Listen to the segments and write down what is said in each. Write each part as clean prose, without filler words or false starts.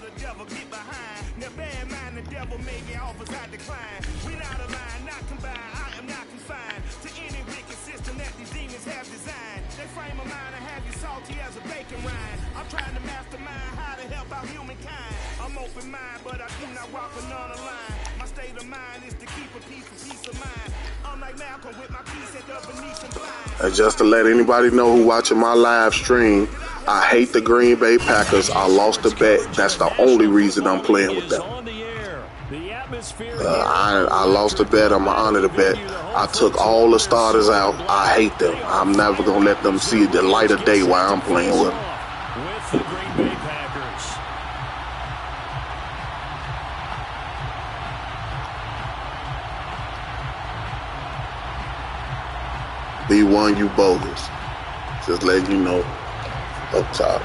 the devil, get behind. Now bear in mind the devil made me offers I decline. We not aligned, not combined, I am not confined to any wicked system that these demons have designed. They frame of mind and have you salty as a bacon rind. I'm trying to mastermind how to help out humankind. I'm open mind, but I do not walk another line. My state of mind is to keep a peace of mind. I'm like Malcolm with my piece at the Venetian blind. And just to let anybody know who watching my live stream, I hate the Green Bay Packers. I lost the bet. That's the only reason I'm playing with them. I lost the bet. I'm going to honor the bet. I took all the starters out. I hate them. I'm never going to let them see the light of day while I'm playing with them. With the Green Bay Packers. B1, you bogus. Just letting you know up top.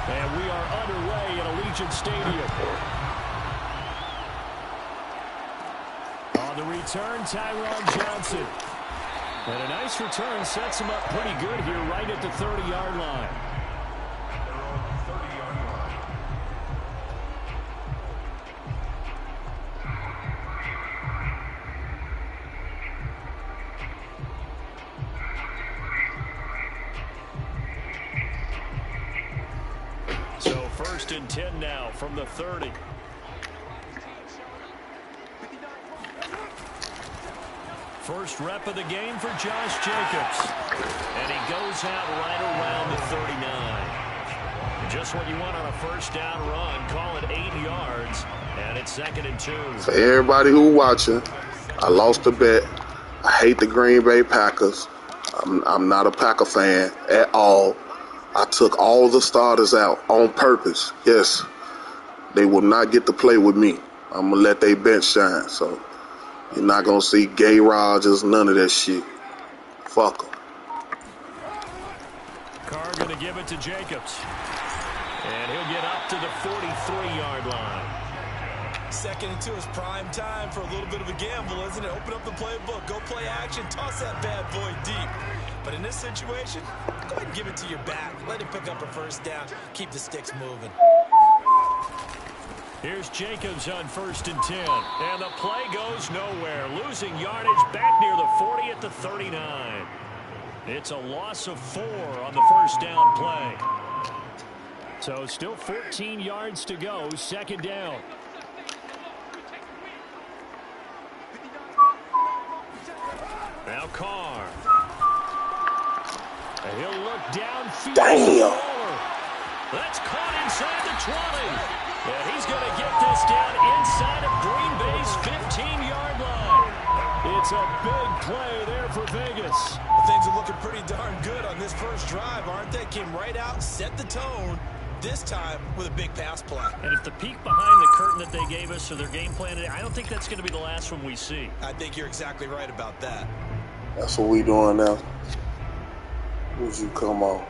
And we are underway at Allegiant Stadium. On the return, Tyron Johnson. And a nice return sets him up pretty good here right at the 30-yard line. So 1st and 10 now from the 30. First rep of the game for Josh Jacobs. And he goes out right around the 39. Just what you want on a first down run. Call it 8 yards. And it's 2nd and 2. For everybody who watching, I lost the bet. I hate the Green Bay Packers. I'm not a Packer fan at all. I took all the starters out on purpose. Yes, they will not get to play with me. I'm going to let they bench shine. So you're not going to see Gay Rodgers, none of that shit. Fuck them. Carr going to give it to Jacobs. And he'll get up to the 43-yard line. 2nd and 2 is prime time for a little bit of a gamble, isn't it? Open up the playbook, go play action, toss that bad boy deep. But in this situation, go ahead and give it to your back. Let him pick up a first down. Keep the sticks moving. Here's Jacobs on 1st and 10. And the play goes nowhere. Losing yardage back near the 40 at the 39. It's a loss of 4 on the first down play. So still 14 yards to go. 2nd down. Now Carr. And he'll look downfield. Damn. That's caught inside the 20. And he's going to get this down inside of Green Bay's 15-yard line. It's a big play there for Vegas. Things are looking pretty darn good on this first drive, aren't they? Came right out, set the tone, this time with a big pass play. And if the peek behind the curtain that they gave us or their game plan, I don't think that's going to be the last one we see. I think you're exactly right about that. That's what we doing now. Would you come on?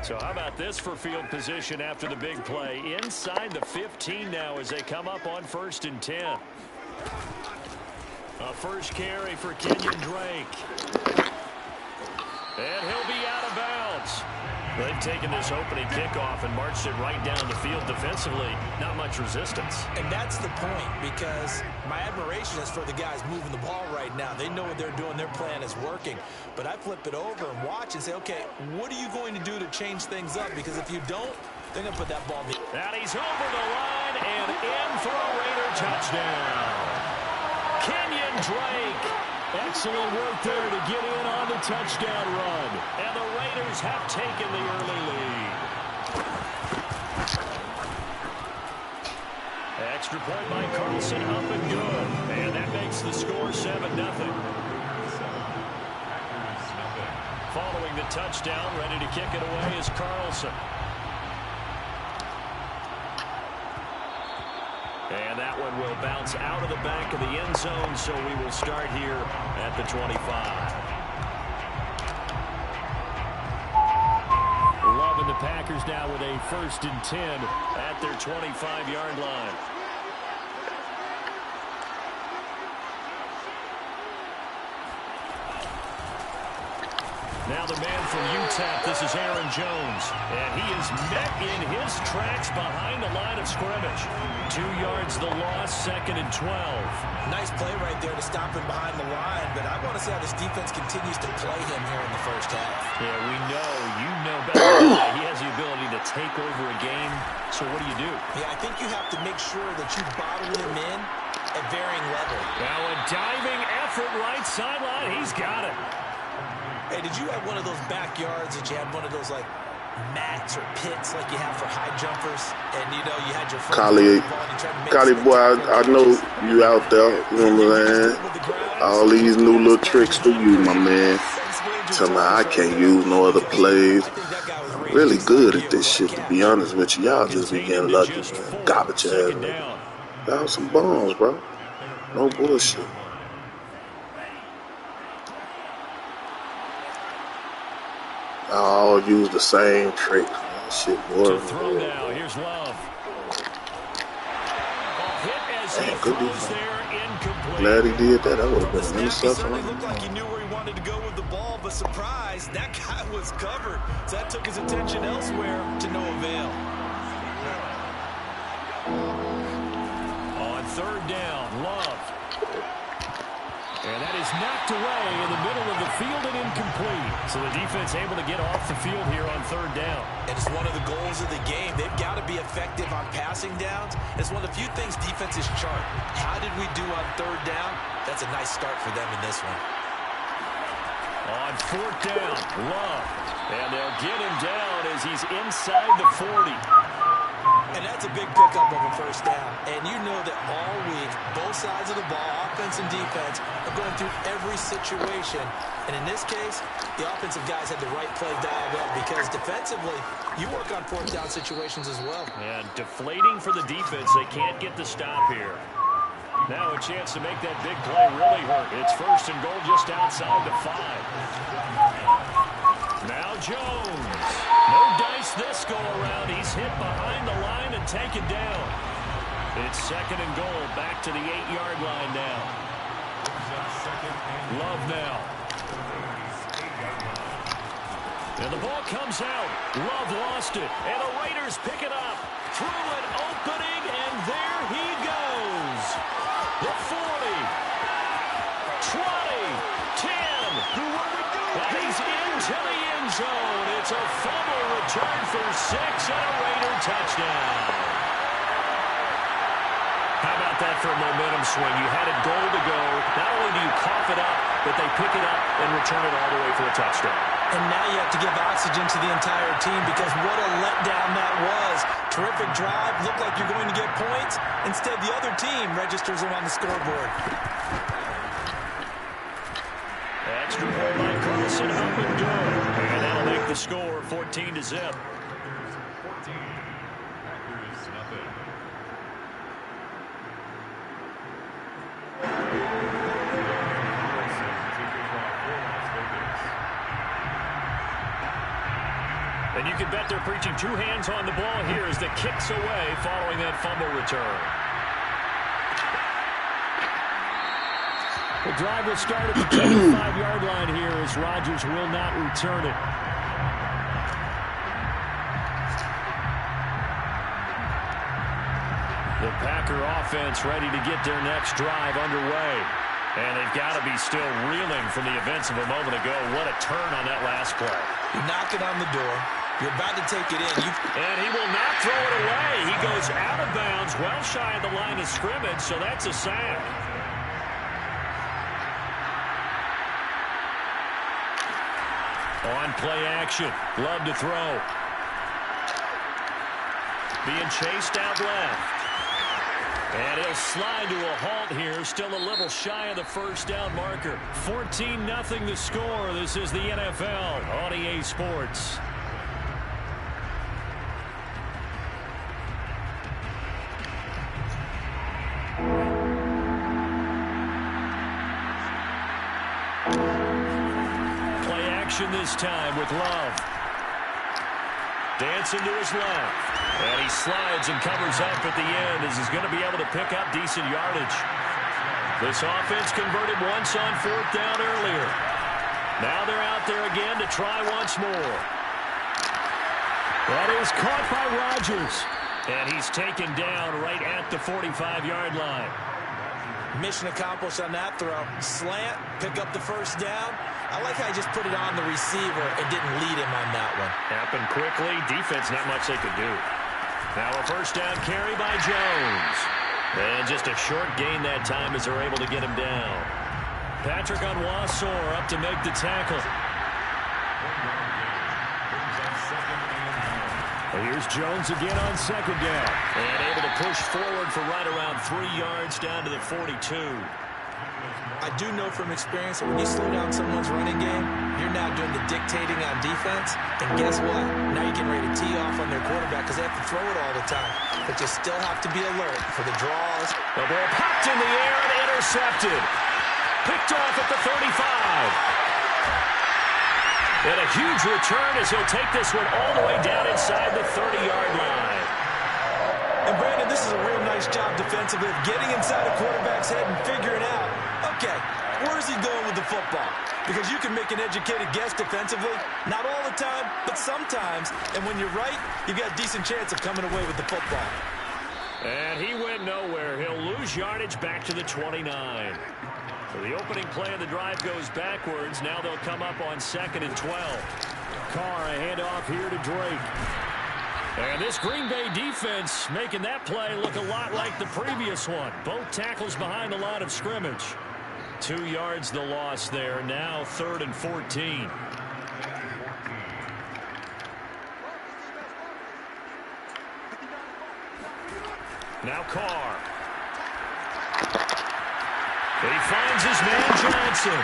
So how about this for field position after the big play? Inside the 15 now as they come up on 1st and 10. A first carry for Kenyon Drake. And he'll be out of bounds. They've taken this opening kickoff and marched it right down the field defensively. Not much resistance. And that's the point, because my admiration is for the guys moving the ball right now. They know what they're doing. Their plan is working. But I flip it over and watch and say, okay, what are you going to do to change things up? Because if you don't, they're going to put that ball in. And he's over the line and in for a Raider touchdown. Kenyon Drake. Excellent work there to get in on the touchdown run. And the Raiders have taken the early lead. Extra point by Carlson, up and good. And that makes the score 7-0. Following the touchdown, ready to kick it away is Carlson. And that one will bounce out of the back of the end zone, so we will start here at the 25. Loving the Packers now with a 1st and 10 at their 25-yard line. Now the man from UTEP, this is Aaron Jones. And he is met in his tracks behind the line of scrimmage. 2 yards the loss, 2nd and 12. Nice play right there to stop him behind the line, but I want to see how this defense continues to play him here in the first half. Yeah, we know, you know better than that. He has the ability to take over a game, so what do? Yeah, I think you have to make sure that you bottle him in at varying levels. Now a diving effort right sideline, he's got it. Hey, did you have one of those backyards that you had one of those, like, mats or pits like you have for high jumpers? And, you know, you had your Kali, boy, I know you out there. You know what I'm saying? All these new little tricks for you, my man. Tell me I can't use no other plays. I'm really good at this shit, to be honest with you. Y'all just be getting lucky, man. Garbage ass, man. Y'all some bombs, bro. No bullshit. I'll use the same trick. Shit, boy. To throw now. Here's Love. Hit as he throws there, incomplete. Glad he did that. That would have been an interception. Certainly looked like he knew where he wanted to go with the ball, but surprise, that guy was covered. So that took his attention elsewhere to no avail. On 3rd down, Love. And that is knocked away in the middle of the field and incomplete. So the defense able to get off the field here on 3rd down. And it's one of the goals of the game. They've got to be effective on passing downs. It's one of the few things defenses chart. How did we do on 3rd down? That's a nice start for them in this one. On 4th down, Love. And they'll get him down as he's inside the 40. And that's a big pickup of a 1st down. And you know that all week, both sides of the ball, offense and defense, are going through every situation. And in this case, the offensive guys had the right play dialed up because defensively, you work on 4th down situations as well. And deflating for the defense. They can't get the stop here. Now a chance to make that big play really hurt. It's 1st and goal just outside the 5. Now Jones. No dice this go around. He's hit behind the line and taken down. It's 2nd and goal. Back to the 8-yard line now. Love now. And the ball comes out. Love lost it. And the Raiders pick it up. Through an opening, and there he goes. The 40. 20. 10. He's into the end zone. It's a fumble return for 6 and a Raider touchdown. How about that for a momentum swing? You had a goal to go. Not only do you cough it up, but they pick it up and return it all the way for a touchdown. And now you have to give oxygen to the entire team because what a letdown that was. Terrific drive. Looked like you're going to get points. Instead, the other team registers them on the scoreboard. Extra point by Carlson, up and good. And that'll make the score 14-0. And you can bet they're preaching 2 hands on the ball here as the kicks away following that fumble return. The drive will start at the 25-yard line here as Rodgers will not return it. The Packer offense ready to get their next drive underway. And they've got to be still reeling from the events of a moment ago. What a turn on that last play. You're knocking on the door. You're about to take it in. And he will not throw it away. He goes out of bounds, well shy of the line of scrimmage, so that's a sack. On play action. Love to throw. Being chased out left. And he'll slide to a halt here. Still a little shy of the 1st down marker. 14-0 the score. This is the NFL on EA Sports. Play action this time with Love. Dancing to his left. And he slides and covers up at the end as he's going to be able to pick up decent yardage. This offense converted once on 4th down earlier. Now they're out there again to They'll try once more. That is caught by Rodgers. And he's taken down right at the 45-yard line. Mission accomplished on that throw. Slant, pick up the first down. I like how he just put it on the receiver and didn't lead him on that one. Happened quickly. Defense, not much they could do. Now a first down carry by Jones. And just a short gain that time as they're able to get him down. Patrick Onwuasor up to make the tackle. Here's Jones again on second down. And able to push forward for right around 3 yards down to the 42. I do know from experience that when you slow down someone's running game, you're now doing the dictating on defense. And guess what? Now you're getting ready to tee off on their quarterback because they have to throw it all the time. But you still have to be alert for the draws. The ball popped in the air and intercepted. Picked off at the 35. And a huge return as he'll take this one all the way down inside the 30-yard line. And Brandon, this is a real nice job defensively of getting inside a quarterback's head and figuring out, okay, where's he going with the football? Because you can make an educated guess defensively, not all the time, but sometimes. And when you're right, you've got a decent chance of coming away with the football. And he went nowhere. He'll lose yardage back to the 29. So the opening play of the drive goes backwards. Now they'll come up on 2nd and 12. Carr, a handoff here to Drake. And this Green Bay defense making that play look a lot like the previous one. Both tackles behind the line of scrimmage. 2 yards the loss there. Now 3rd and 14. Now Carr. He finds his man Johnson.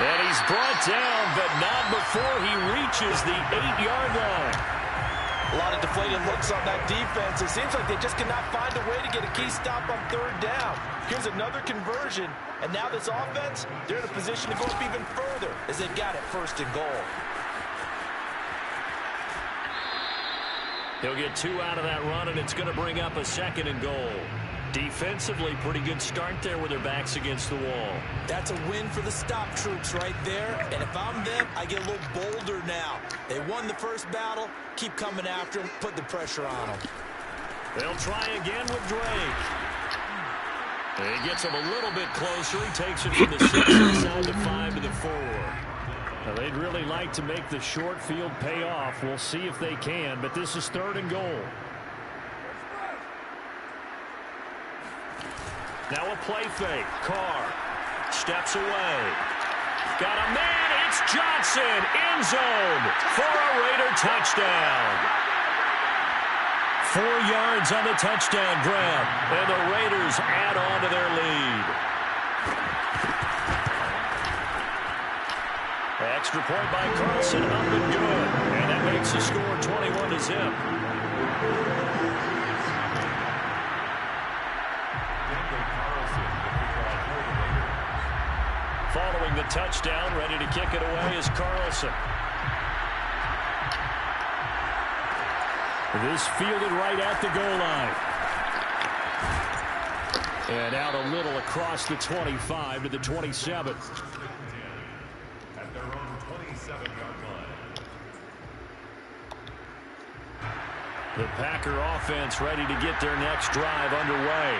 And he's brought down, but not before he reaches the 8-yard line. A lot of deflated looks on that defense. It seems like they just cannot find a way to get a key stop on 3rd down. Here's another conversion. And now this offense, they're in a position to go up even further as they've got it 1st and goal. He'll get 2 out of that run, and it's going to bring up a 2nd and goal. Defensively, pretty good start there with their backs against the wall. That's a win for the stop troops right there. And if I'm them, I get a little bolder now. They won the first battle. Keep coming after them. Put the pressure on them. They'll try again with Drake. And he gets him a little bit closer. He takes it from the 6 inside the 5 to the 4. Now, they'd really like to make the short field pay off. We'll see if they can, but this is 3rd and goal. Now a play fake. Carr steps away. Got a man. It's Johnson. End zone for a Raider touchdown. 4 yards on the touchdown grab. And the Raiders add on to their lead. Extra point by Carlson. Up and good. And that makes the score 21-0. Following the touchdown, ready to kick it away is Carlson. This fielded right at the goal line. And out a little across the 25 to the 27. At their own 27-yard line. The Packer offense ready to get their next drive underway.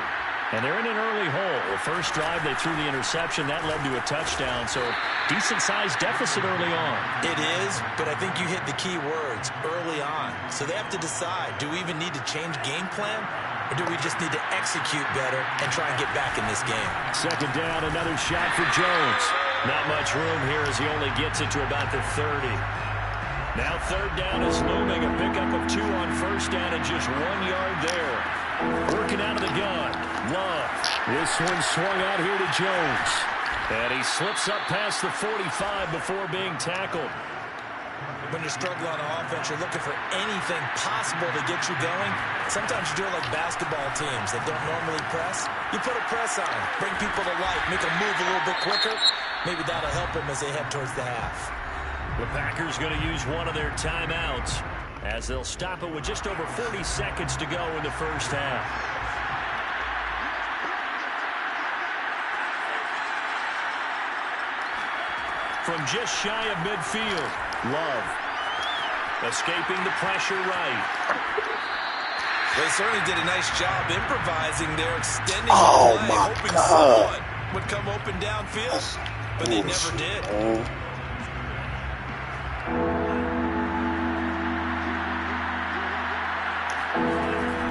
And they're in an early hole. The first drive, they threw the interception. That led to a touchdown. So decent-sized deficit early on. It is, but I think you hit the key words, early on. So they have to decide, do we even need to change game plan? Or do we just need to execute better and try and get back in this game? 2nd down, another shot for Jones. Not much room here as he only gets it to about the 30. Now 3rd down is looming. A pickup of 2 on 1st down and just 1 yard there. Working out of the gun. Love. This one swung out here to Jones. And he slips up past the 45 before being tackled. When you're struggling on offense, you're looking for anything possible to get you going. Sometimes you do it like basketball teams that don't normally press. You put a press on them, bring people to life, make them move a little bit quicker. Maybe that'll help them as they head towards the half. The Packers going to use one of their timeouts as they'll stop it with just over 40 seconds to go in the first half. From just shy of midfield, Love. Escaping the pressure right. They certainly did a nice job improvising there, extending the Oh, play, my hoping God. someone would come open downfield, but they never did.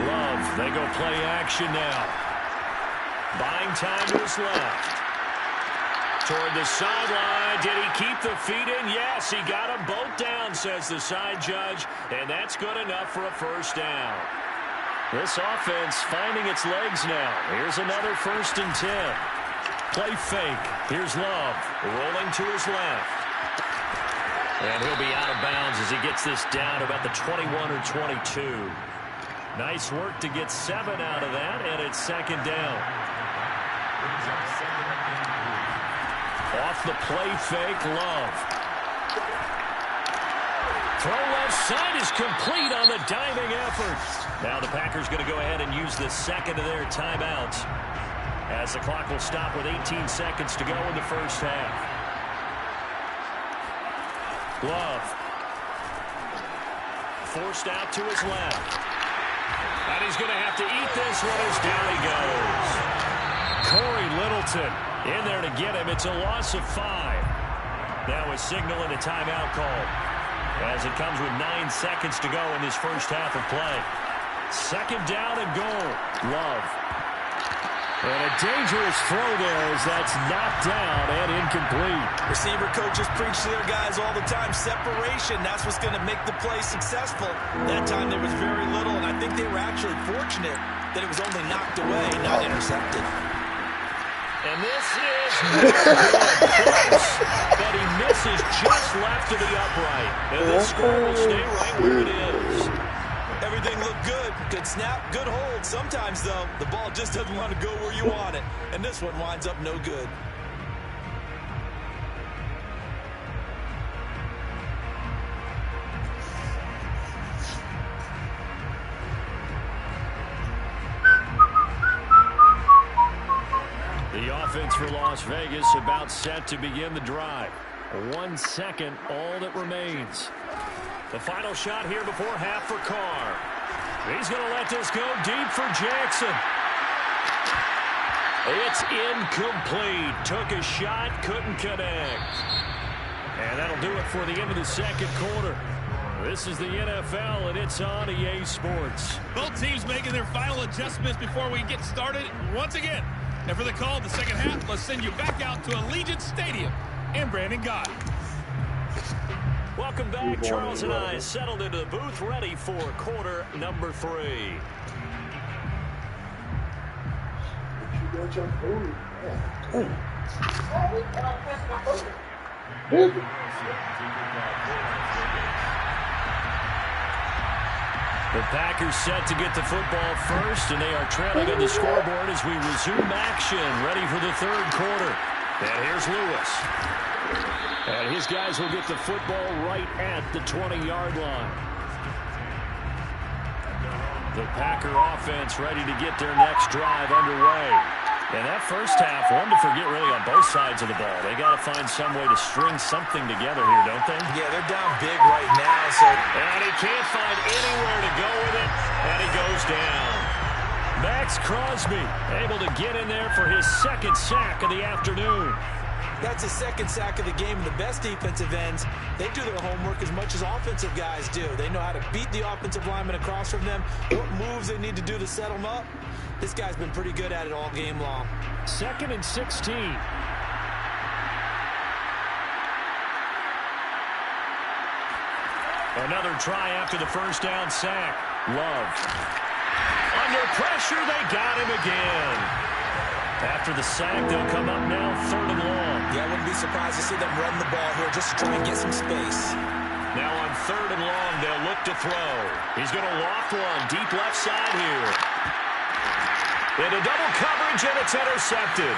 Love, they go play action now. Buying time to his left. Toward the sideline. Did he keep the feet in? Yes, he got them both down, says the side judge, and that's good enough for a first down. This offense finding its legs now. Here's another 1st and 10. Play fake. Here's Love, rolling to his left. And he'll be out of bounds as he gets this down about the 21 or 22. Nice work to get 7 out of that, and it's 2nd down. Off the play fake, Love. Throw left side is complete on the diving effort. Now the Packers going to go ahead and use the second of their timeouts as the clock will stop with 18 seconds to go in the first half. Love. Forced out to his left. And he's going to have to eat this one as down he goes. Corey Littleton in there to get him. It's a loss of 5. Now a signal and a timeout call as it comes with 9 seconds to go in this first half of play. 2nd down and goal. Love. And a dangerous throw there as that's knocked down and incomplete. Receiver coaches preach to their guys all the time. Separation, that's what's going to make the play successful. That time there was very little, and I think they were actually fortunate that it was only knocked away, not intercepted. And this is close, but he misses just left of the upright. And this score will stay right where it is. Everything looked good. Good snap, good hold. Sometimes, though, the ball just doesn't want to go where you want it. And this one winds up no good. The offense for Las Vegas about set to begin the drive. 1 second, all that remains. The final shot here before half for Carr. He's going to let this go deep for Jackson. It's incomplete. Took a shot, couldn't connect. And that'll do it for the end of the second quarter. This is the NFL, and it's on EA Sports. Both teams making their final adjustments before we get started once again. And for the call of the second half, let's send you back out to Allegiant Stadium and Brandon Gott. Welcome back. Charles and I settled into the booth, ready for quarter number 3. The Packers set to get the football first, and they are trailing on the scoreboard as we resume action, ready for the third quarter. And here's Lewis. And his guys will get the football right at the 20-yard line. The Packer offense ready to get their next drive underway. And that first half, one to forget really on both sides of the ball. They got to find some way to string something together here, don't they? Yeah, they're down big right now. And he can't find anywhere to go with it, and he goes down. Max Crosby able to get in there for his 2nd sack of the afternoon. That's his 2nd sack of the game. The best defensive ends, they do their homework as much as offensive guys do. They know how to beat the offensive lineman across from them, what moves they need to do to set them up. This guy's been pretty good at it all game long. 2nd and 16. Another try after the first down sack. Love. Under pressure, they got him again. After the sack, they'll come up now 3rd and long. Yeah, I wouldn't be surprised to see them run the ball here just to try and get some space. Now on 3rd and long, they'll look to throw. He's going to loft one deep left side here. Into double coverage, and it's intercepted.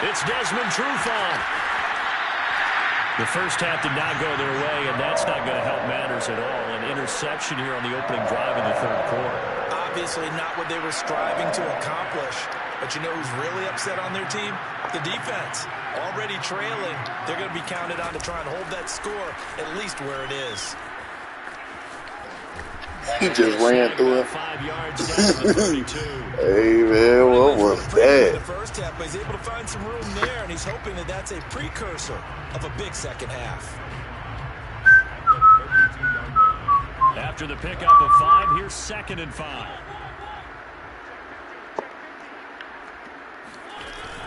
It's Desmond Trufant. The first half did not go their way, and that's not going to help matters at all. An interception here on the opening drive in the third quarter. Obviously not what they were striving to accomplish. But you know who's really upset on their team? The defense. Already trailing, they're going to be counted on to try and hold that score at least where it is. He just ran through it. 5 yards down to the 32. Hey, man, what was In that? the first half, but he's able to find some room there, and he's hoping that that's a precursor of a big second half. After the pickup of 5, here's 2nd and 5.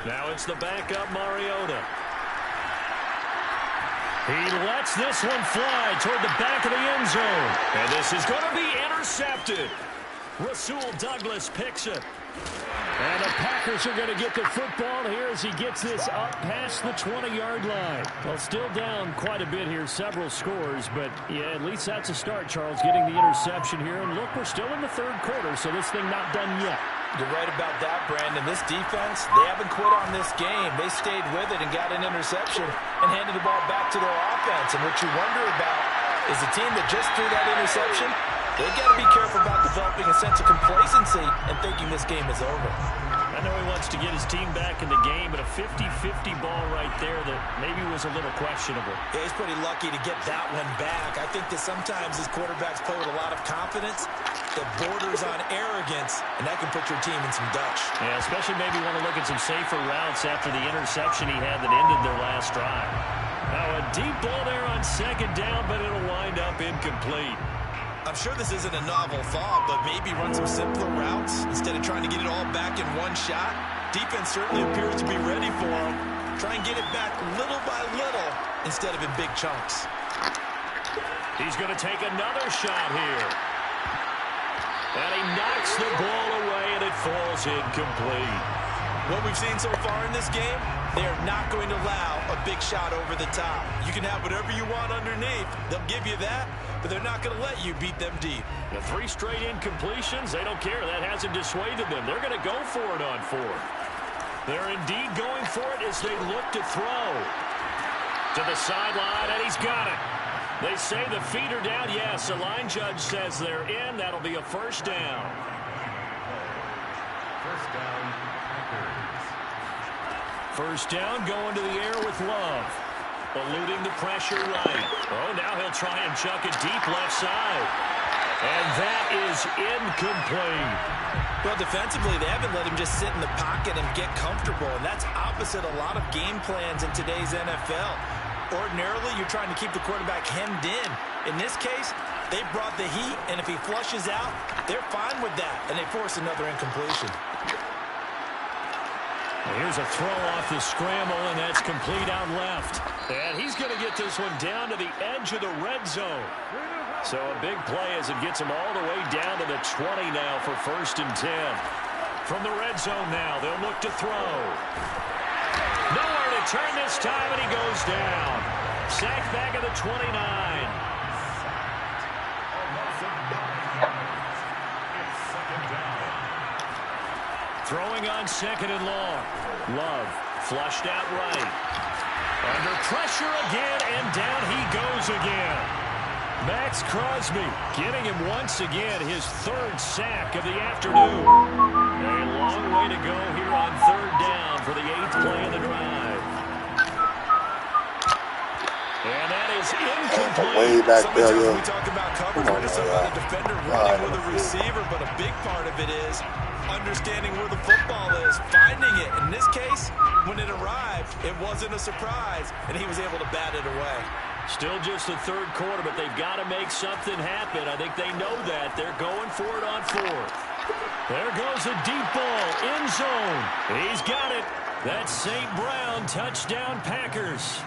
Now it's the backup Mariota. He lets this one fly toward the back of the end zone. And this is going to be intercepted. Rasul Douglas picks it. And the Packers are going to get the football here as he gets this up past the 20-yard line. Well, still down quite a bit here, several scores, but yeah, at least that's a start, Charles, getting the interception here. And look, we're still in the third quarter, so this thing not done yet. You're right about that, Brandon. This defense, they haven't quit on this game. They stayed with it and got an interception and handed the ball back to their offense. And what you wonder about is the team that just threw that interception, they've got to be careful about developing a sense of complacency and thinking this game is over. I know he wants to get his team back in the game, but a 50-50 ball right there that maybe was a little questionable. Yeah, he's pretty lucky to get that one back. I think that sometimes his quarterbacks play with a lot of confidence that borders on arrogance, and that can put your team in some dutch. Yeah, especially maybe want to look at some safer routes after the interception he had that ended their last drive. Now a deep ball there on 2nd down, but it'll wind up incomplete. I'm sure this isn't a novel thought, but maybe run some simpler routes instead of trying to get it all back in one shot. Defense certainly appears to be ready for him. Try and get it back little by little instead of in big chunks. He's going to take another shot here. And he knocks the ball away, and it falls incomplete. What we've seen so far in this game, they are not going to allow a big shot over the top. You can have whatever you want underneath. They'll give you that, but they're not going to let you beat them deep. The 3 straight incompletions, they don't care. That hasn't dissuaded them. They're going to go for it on 4th. They're indeed going for it as they look to throw. To the sideline, and he's got it. They say the feet are down. Yes, the line judge says they're in. That'll be a first down. First down, Packers. First down going to the air with Love. Eluding the pressure right. Oh, now he'll try and chuck it deep left side. And that is incomplete. Well, defensively, they haven't let him just sit in the pocket and get comfortable, and that's opposite a lot of game plans in today's NFL. Ordinarily, you're trying to keep the quarterback hemmed in. In this case, they brought the heat, and if he flushes out, they're fine with that, and they force another incompletion. Here's a throw off the scramble, and that's complete out left. And he's going to get this one down to the edge of the red zone. So a big play as it gets him all the way down to the 20 now for 1st and 10. From the red zone now, they'll look to throw. Nowhere to turn this time, and he goes down. Sacked back at the 29. Throwing on 2nd and long. Love flushed out right. Under pressure again, and down he goes again. Max Crosby getting him once again his 3rd sack of the afternoon. A long way to go here on 3rd down for the 8th play of the drive. And that is incomplete. Way back there, Sometimes we talk about coverage, we're just talking about a defender running with a receiver, but a big part of it is understanding where the football is, finding it. In this case, when it arrived, it wasn't a surprise, and he was able to bat it away. Still just the 3rd quarter, but they've got to make something happen. I think they know that. They're going for it on 4th. There goes a deep ball, end zone. He's got it. That's St. Brown, touchdown Packers.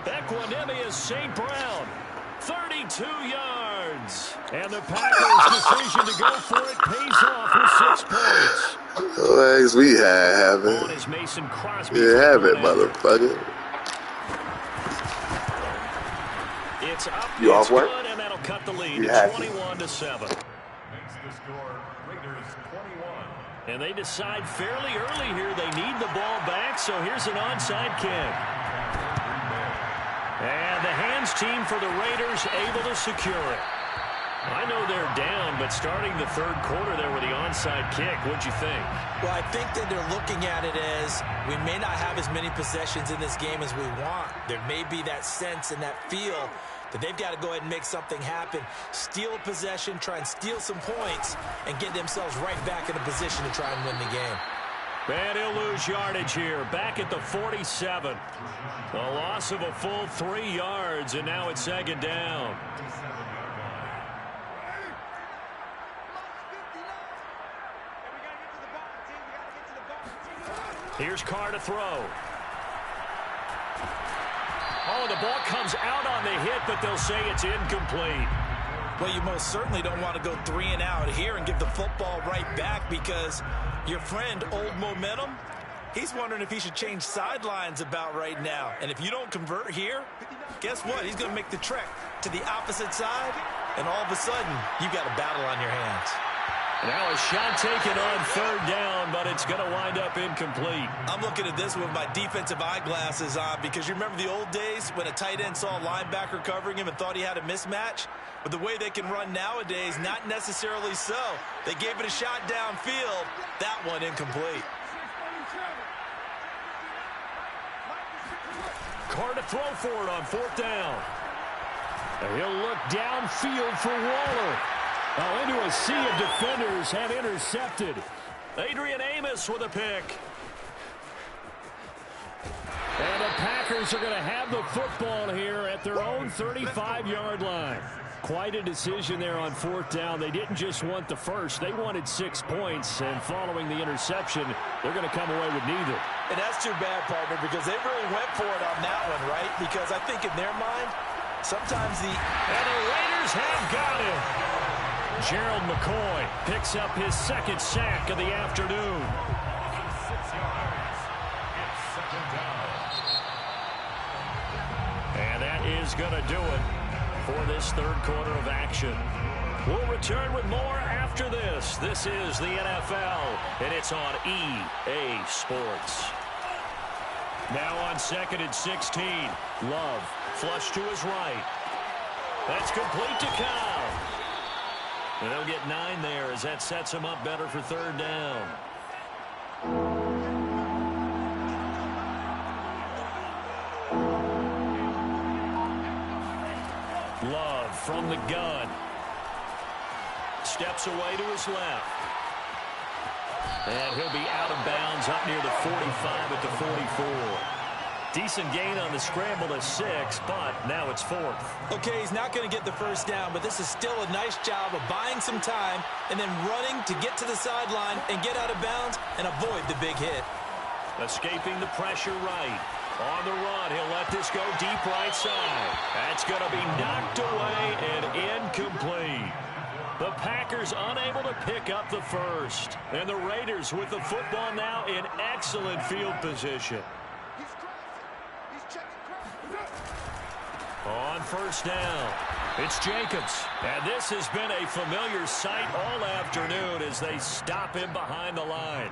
Equanimous St. Brown, 32 yards. And the Packers' decision to go for it pays off with 6 points. Legs we have On it. is Mason Crosby. You have it, motherfucker. It's up, You it's off work? good, and that'll cut the lead You to have it. 21-7. Makes the score Raiders 21. And they decide fairly early here they need the ball back, so here's an onside kick. And the hands team for the Raiders able to secure it. I know they're down, but starting the third quarter there with the onside kick, what'd you think? Well, I think that they're looking at it as we may not have as many possessions in this game as we want. There may be that sense and that feel that they've got to go ahead and make something happen, steal a possession, try and steal some points, and get themselves right back in a position to try and win the game. And he'll lose yardage here, back at the 47. A loss of a full 3 yards, and now it's second down. Here's Carr to throw. Oh, the ball comes out on the hit, but they'll say it's incomplete. Well, you most certainly don't want to go 3 and out here and give the football right back, because your friend, Old Momentum, he's wondering if he should change sidelines about right now. And if you don't convert here, guess what? He's going to make the trek to the opposite side, and all of a sudden, you've got a battle on your hands. Now a shot taken on third down, but it's going to wind up incomplete. I'm looking at this with my defensive eyeglasses on, because you remember the old days when a tight end saw a linebacker covering him and thought he had a mismatch? But the way they can run nowadays, not necessarily so. They gave it a shot downfield. That one incomplete. Carr to throw for it on fourth down. And he'll look downfield for Waller. Oh, into a sea of defenders, and intercepted. Adrian Amos with a pick. And the Packers are going to have the football here at their own 35-yard line. Quite a decision there on fourth down. They didn't just want the first. They wanted 6 points, and following the interception, they're going to come away with neither. And that's too bad, partner, because they really went for it on that one, right? Because I think in their mind, sometimes and the Raiders have got him. Gerald McCoy picks up his second sack of the afternoon. And that is going to do it for this third quarter of action. We'll return with more after this. This is the NFL, and it's on EA Sports. Now on 2nd and 16. Love, flush to his right. That's complete to Cobb. And they'll get 9 there as that sets him up better for third down. Love from the gun. Steps away to his left. And he'll be out of bounds up near the 45 at the 44. Decent gain on the scramble to 6, but now it's 4th. Okay, he's not going to get the first down, but this is still a nice job of buying some time and then running to get to the sideline and get out of bounds and avoid the big hit. Escaping the pressure right. On the run, he'll let this go deep right side. That's going to be knocked away and incomplete. The Packers unable to pick up the first. And the Raiders with the football now in excellent field position. On first down, it's Jacobs. And this has been a familiar sight all afternoon as they stop him behind the line.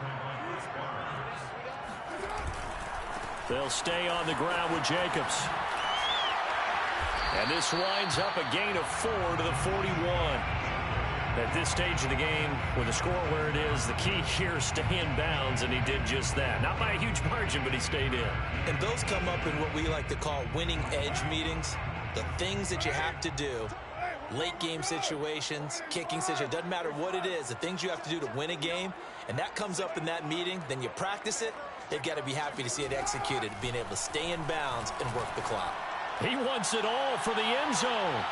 They'll stay on the ground with Jacobs. And this winds up a gain of 4 to the 41. At this stage of the game, with the score where it is, the key here is stay in bounds, and he did just that. Not by a huge margin, but he stayed in. And those come up in what we like to call winning edge meetings. The things that you have to do, late game situations, kicking situations, doesn't matter what it is, the things you have to do to win a game, and that comes up in that meeting, then you practice it, they've got to be happy to see it executed, being able to stay in bounds and work the clock. He wants it all for the end zone.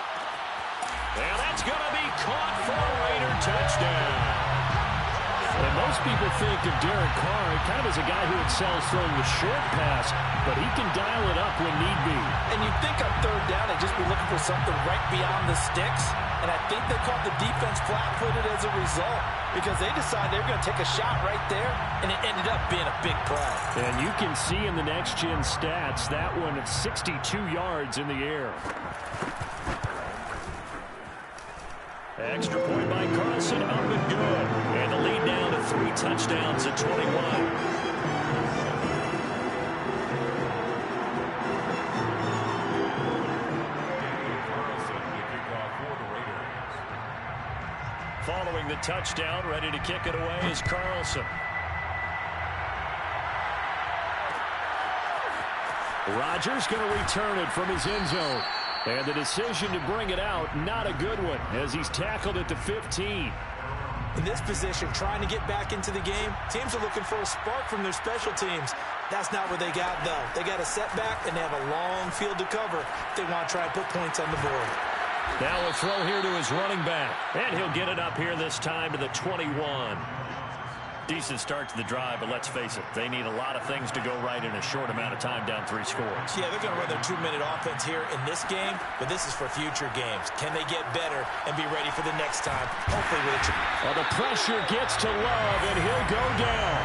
And that's going to be caught for a Raider touchdown. And most people think of Derek Carr kind of as a guy who excels throwing the short pass, but he can dial it up when need be. And you'd think on third down they'd just be looking for something right beyond the sticks. And I think they caught the defense flat-footed as a result, because they decided they were going to take a shot right there, and it ended up being a big play. And you can see in the next-gen stats, that one at 62 yards in the air. Extra point by Carlson, up and good. And the lead down to 3 touchdowns at 21. following the touchdown. Ready to kick it away is Carlson. Rodgers going to return it from his end zone. And the decision to bring it out, not a good one, as he's tackled at the 15. In this position, trying to get back into the game, teams are looking for a spark from their special teams. That's not what they got, though. They got a setback, and they have a long field to cover if they want to try and put points on the board. Now a throw here to his running back. And he'll get it up here this time to the 21. Decent start to the drive, but let's face it, they need a lot of things to go right in a short amount of time down 3 scores. Yeah, they're going to run their 2-minute offense here in this game, but this is for future games. Can they get better and be ready for the next time? Hopefully with it. Well, the pressure gets to Love, and he'll go down.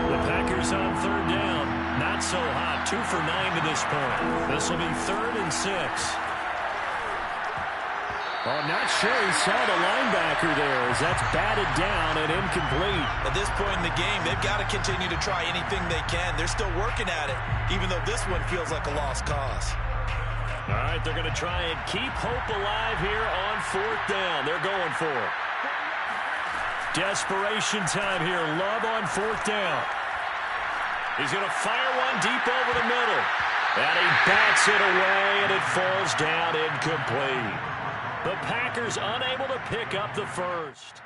The Packers on 3rd down. Not so hot. 2 for 9 to this point. This will be 3rd and 6. Well, I'm not sure he saw the linebacker there as that's batted down and incomplete. At this point in the game, they've got to continue to try anything they can. They're still working at it, even though this one feels like a lost cause. All right, they're going to try and keep hope alive here on 4th down. They're going for it. Desperation time here. Love on 4th down. He's going to fire one deep over the middle. And he bats it away, and it falls down incomplete. The Packers unable to pick up the first.